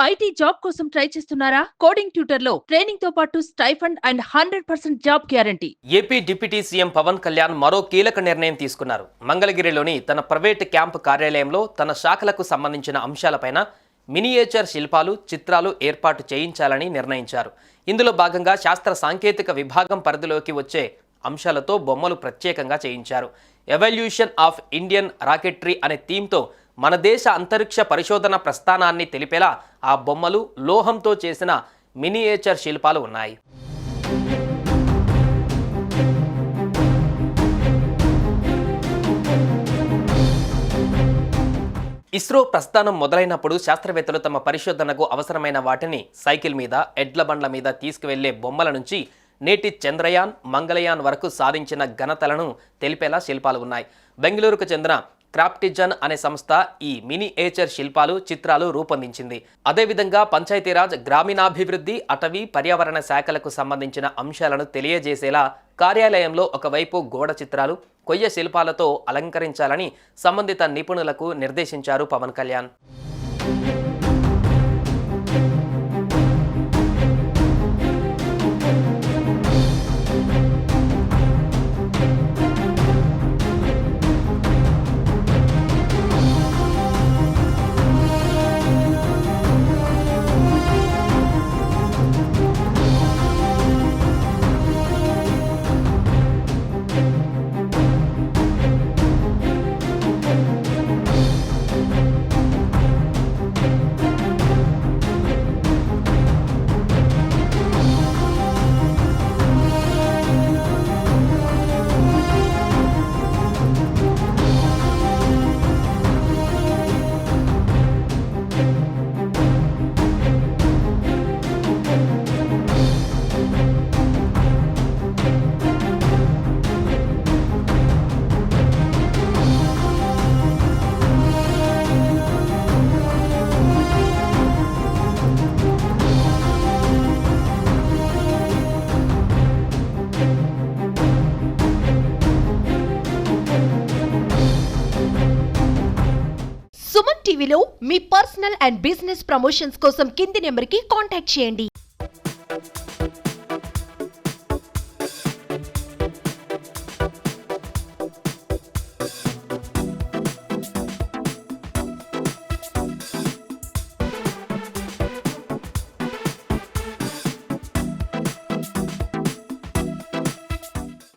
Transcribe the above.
IT job కోసం try చేస్తున్నారా? Coding tutor లో ట్రైనింగ్ తో పాటు stipend and 100% job guarantee. AP deputy CM Pawan Kalyan మరో కీలక నిర్ణయం తీసుకున్నారు. మంగళగిరిలోని తన ప్రైవేట్ క్యాంపు కార్యాలయంలో తన శాఖలకు సంబంధించిన అంశాలపైన మినియేచర్ శిల్పాలు, చిత్రాలు ఏర్పాటు చేయించాలని నిర్ణయించారు. ఇందులో భాగంగా శాస్త్ర సాంకేతిక విభాగం పరిధిలోకి వచ్చే అంశాలతో బొమ్మలు ప్రత్యేకంగా చేయించారు. ఎవల్యూషన్ ఆఫ్ ఇండియన్ రాకెట్రీ అనే థీమ్తో మన దేశ అంతరిక్ష పరిశోధన ప్రస్థానాన్ని తెలిపేలా ఆ బొమ్మలు, లోహంతో చేసిన మినియేచర్ శిల్పాలు ఉన్నాయి. ఇస్రో ప్రస్థానం మొదలైనప్పుడు శాస్త్రవేత్తలు తమ పరిశోధనకు అవసరమైన వాటిని సైకిల్ మీద, ఎడ్ల బండ్ల మీద తీసుకువెళ్లే బొమ్మల నుంచి నేటి చంద్రయాన్, మంగళయాన్ వరకు సాధించిన ఘనతలను తెలిపేలా శిల్పాలు ఉన్నాయి. బెంగళూరుకు చెందిన క్రాఫ్టిజన్ అనే సంస్థ ఈ మినియేచర్ శిల్పాలు, చిత్రాలు రూపొందించింది. అదేవిధంగా పంచాయతీరాజ్, గ్రామీణాభివృద్ధి, అటవీ, పర్యావరణ శాఖలకు సంబంధించిన అంశాలను తెలియజేసేలా కార్యాలయంలో ఒకవైపు గోడ చిత్రాలు, కొయ్య శిల్పాలతో అలంకరించాలని సంబంధిత నిపుణులకు నిర్దేశించారు పవన్ కళ్యాణ్. సుమన్ టీవీలో మీ పర్సనల్ అండ్ బిజినెస్ ప్రమోషన్స్ కోసం కింది నెంబర్కి కాంటాక్ట్ చేయండి.